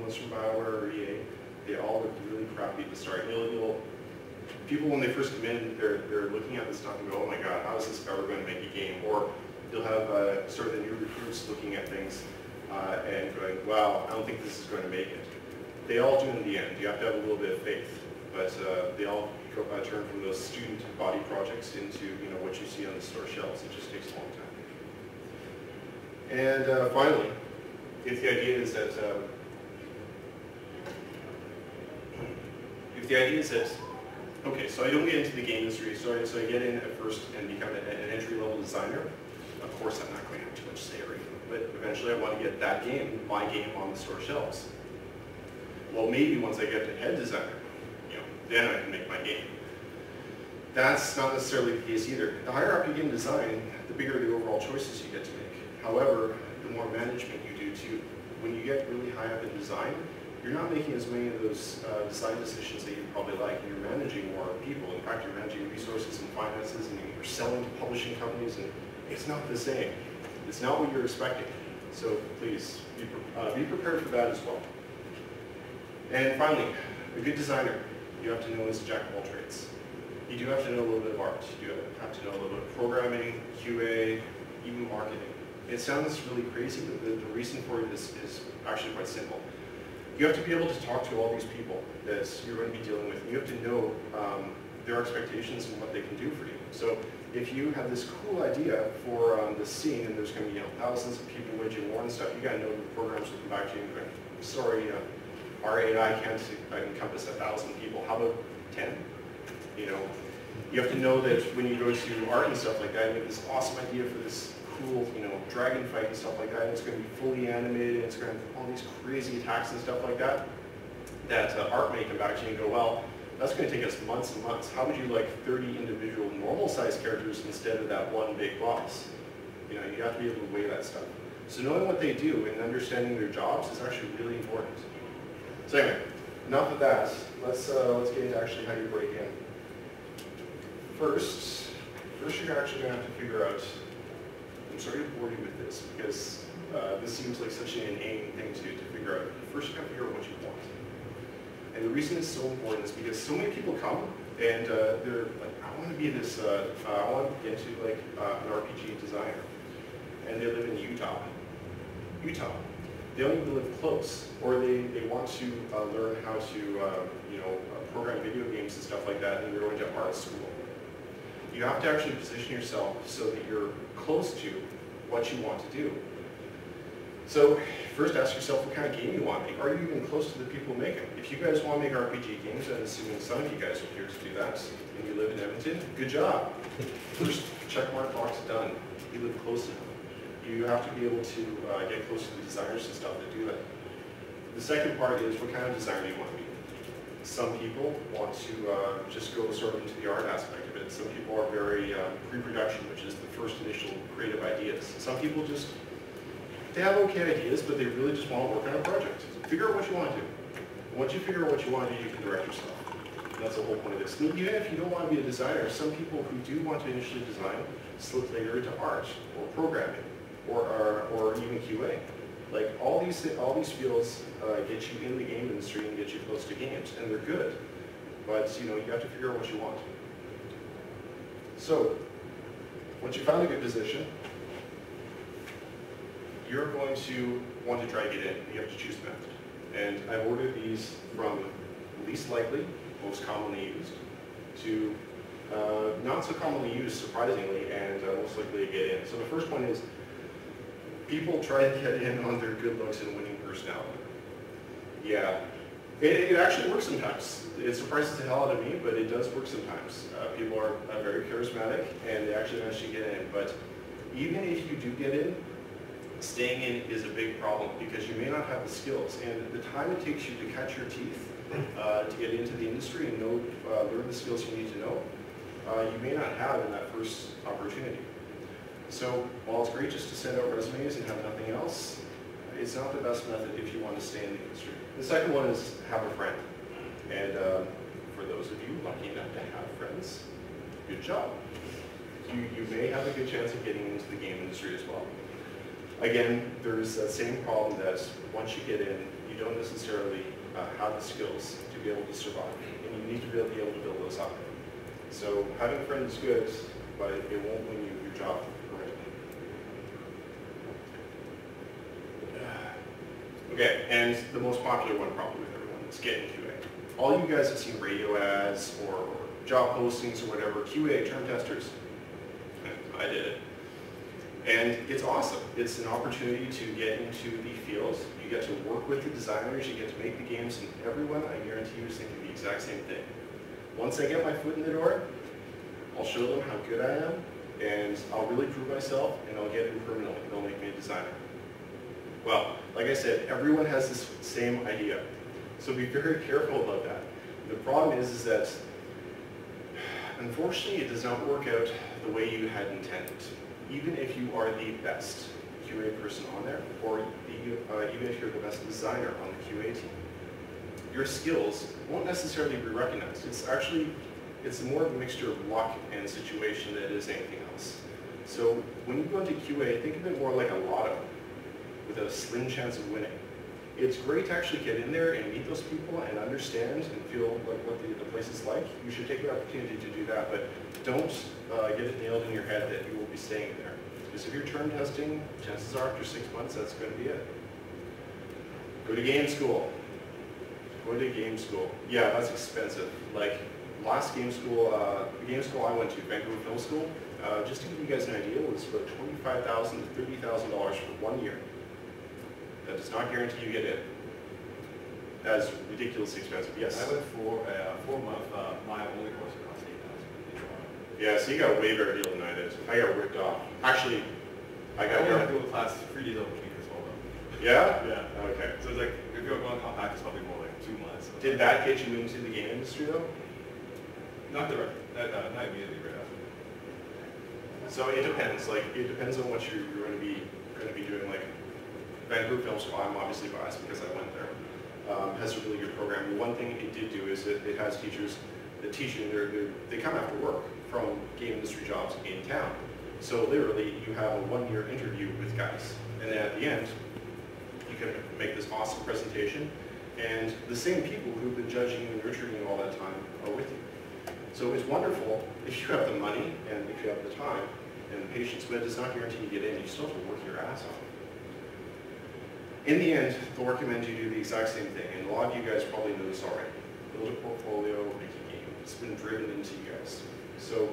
ones from BioWare or EA, they all look really crappy at the start. People, when they first come in, they're looking at this stuff and go, oh my god, how is this ever going to make a game? Or you'll have sort of the new recruits looking at things and going, wow, I don't think this is going to make it. They all do in the end. You have to have a little bit of faith. But they all turn from those student body projects into what you see on the store shelves. It just takes a long time. And finally, if the idea is that okay, so I don't get into the game industry, so I get in at first and become an entry-level designer. Of course, I'm not going to have too much say or anything, but eventually I want to get that game, my game, on the store shelves. Well, maybe once I get to head designer, then I can make my game. That's not necessarily the case either. The higher up you get in design, the bigger the overall choices you get to make. However, the more management you do too. When you get really high up in design, you're not making as many of those design decisions that you probably like, and you're managing more people. In fact, you're managing resources and finances, and you're selling to publishing companies, and it's not the same. It's not what you're expecting. So please, be prepared for that as well. And finally, a good designer, you have to know is a jack of all trades. You do have to know a little bit of art. You do have to know a little bit of programming, QA, even marketing. It sounds really crazy, but the reason for it is actually quite simple. You have to be able to talk to all these people that you're going to be dealing with. You have to know their expectations and what they can do for you. So if you have this cool idea for this scene, and there's going to be thousands of people waging war and stuff, you got to know the programs will come back to you and go, sorry, our AI can't encompass 1,000 people. How about 10? You have to know that when you go to art and stuff like that, you have this awesome idea for this cool, dragon fight and stuff like that, and it's going to be fully animated, and it's going to have all these crazy attacks and stuff like that, that art may come back to you and go, well, that's going to take us months and months. How would you like 30 individual normal-sized characters instead of that one big boss? You have to be able to weigh that stuff. So knowing what they do and understanding their jobs is actually really important. So anyway, enough of that. Let's get into actually how you break in. First you're actually going to have to figure out, I'm sorry to bore you with this, because this seems like such an inane thing to figure out. First you got to figure out what you want. And the reason it's so important is because so many people come and they're like, I want to be this, I want to get into like an RPG designer. And they live in Utah. They don't even live close, or they want to learn how to program video games and stuff like that, and they're going to art school. You have to actually position yourself so that you're close to what you want to do. So first ask yourself what kind of game you want to make. Are you even close to the people who make them? If you guys want to make RPG games, I'm assuming some of you guys are here to do that, and you live in Edmonton, good job. First checkmark box done. You live close to them. You have to be able to get close to the designers and stuff that do that. The second part is what kind of designer do you want to be? Some people want to just go sort of into the art aspect of it. Some people are very pre-production, which is the first initial creative ideas. Some people just, they have okay ideas, but they really just want to work on a project. Figure out what you want to do. And once you figure out what you want to do, you can direct yourself. And that's the whole point of this. And even if you don't want to be a designer, some people who do want to initially design slip later into art or programming or even QA. Like all these fields get you in the game industry and get you close to games, and they're good. But you have to figure out what you want. So once you found a good position, you're going to want to try to get in. You have to choose the method. And I've ordered these from least likely, most commonly used, to not so commonly used, surprisingly, and most likely to get in. So the first one is people try to get in on their good looks and winning personality. Yeah, it actually works sometimes. It surprises the hell out of me, but it does work sometimes. People are very charismatic, and they actually manage to get in. But even if you do get in, staying in is a big problem because you may not have the skills. And the time it takes you to catch your teeth to get into the industry and learn the skills you need to know, you may not have in that first opportunity. So while it's great just to send out resumes and have nothing else, it's not the best method if you want to stay in the industry. The second one is have a friend. And for those of you lucky enough to have friends, good job. You may have a good chance of getting into the game industry as well. Again, there's that same problem that once you get in, you don't necessarily have the skills to be able to survive, and you need to be able to build those up. So having a friend is good, but it won't win you your job permanently. Okay, and the most popular one probably with everyone is getting QA. All you guys have seen radio ads or job postings or whatever, QA, term testers. I did it. And it's awesome. It's an opportunity to get into the field. You get to work with the designers, you get to make the games, and everyone, I guarantee you, is thinking the exact same thing. Once I get my foot in the door, I'll show them how good I am, and I'll really prove myself, and I'll get in permanently. They'll make me a designer. Well, like I said, everyone has this same idea. So be very careful about that. The problem is that, unfortunately, it does not work out the way you had intended. Even if you are the best QA person on there, or even if you're the best designer on the QA team, your skills won't necessarily be recognized. It's more of a mixture of luck and situation than it is anything else. So when you go into QA, think of it more like a lotto, with a slim chance of winning. It's great to actually get in there and meet those people and understand and feel like what the place is like. You should take the opportunity to do that, but don't get it nailed in your head that you will be staying there. Because if you're term testing, chances are after 6 months, that's going to be it. Go to game school. Go to game school. Yeah, that's expensive. Like last game school, the game school I went to, Vancouver Film School, just to give you guys an idea, it was about $25,000 to $30,000 for 1 year. That does not guarantee you get in. That is ridiculously expensive. Yes? I went for a 4-month, my only course cost $8,000. Yeah, so you got a way better deal than I did. I got ripped off. Actually, I got to do a class 3 days over week as well though. Yeah? Yeah. Okay. So it's like, if you're going compact, it's probably more like 2 months. Did that get you into the game industry though? Not immediately right after. So it depends. Like it depends on what you're going to be doing. Like Vancouver Film School, I'm obviously biased because I went there. Has a really good program. The one thing it did do is it has teachers that teach you, they come after work from game industry jobs in town. So literally, you have a 1-year interview with guys, and then at the end, you can make this awesome presentation, and the same people who've been judging you and nurturing you all that time are with you. So it's wonderful if you have the money and if you have the time and the patience, but it does not guarantee you get in. You still have to work your ass off. In the end, they'll recommend you do the exact same thing, and a lot of you guys probably know this already. Build a portfolio, make a game. It's been driven into you guys. So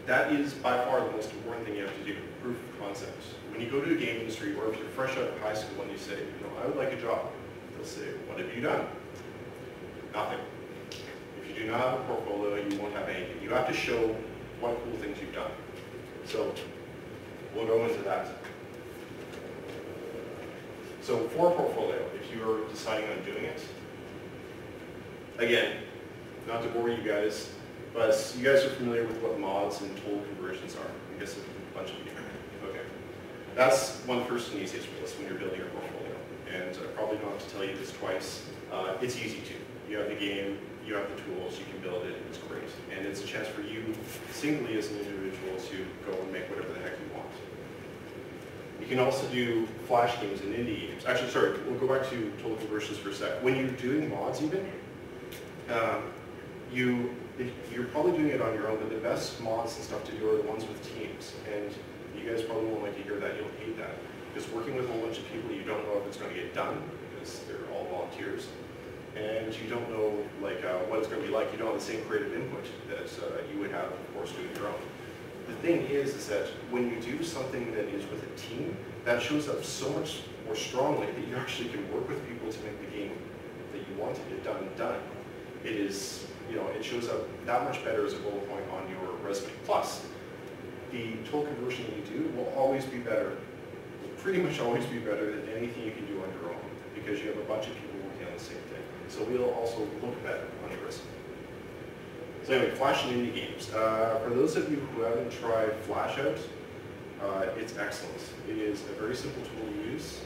that is by far the most important thing you have to do, proof of concept. When you go to a game industry, or if you're fresh out of high school and you say, I would like a job, they'll say, what have you done? Nothing. If you do not have a portfolio, you won't have anything. You have to show what cool things you've done. So we'll go into that. So for a portfolio, if you're deciding on doing it, again, not to bore you guys, but you guys are familiar with what mods and total conversions are. I guess a bunch of you. Okay. That's one first and easiest for this when you're building your portfolio. And I probably don't have to tell you this twice. It's easy to. You have the game, you have the tools, you can build it, it's great. And it's a chance for you, singly as an individual, to go and make whatever the heck you want. You can also do Flash games and indie games. Actually, sorry, we'll go back to total conversions for a sec. When you're doing mods even, you're probably doing it on your own, but the best mods and stuff to do are the ones with teams. And you guys probably won't like to hear that, you'll hate that. Because working with a whole bunch of people, you don't know if it's going to get done, because they're all volunteers. And you don't know what it's going to be like. You don't have the same creative input that you would have, of course, doing your own. The thing is that when you do something that is with a team, that shows up so much more strongly that you actually can work with people to make the game that you want to get done. It is, it shows up that much better as a bullet point on your resume. Plus, the total conversion that you do will always be better, will pretty much always be better than anything you can do on your own, because you have a bunch of people working on the same thing. So we'll also look better on your resume. So anyway, Flash and indie games. For those of you who haven't tried Flash out, it's excellent. It is a very simple tool to use.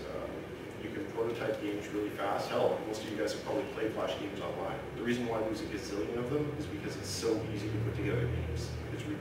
You can prototype games really fast. Hell, most of you guys have probably played Flash games online. The reason why there's a gazillion of them is because it's so easy to put together games. It's ridiculous.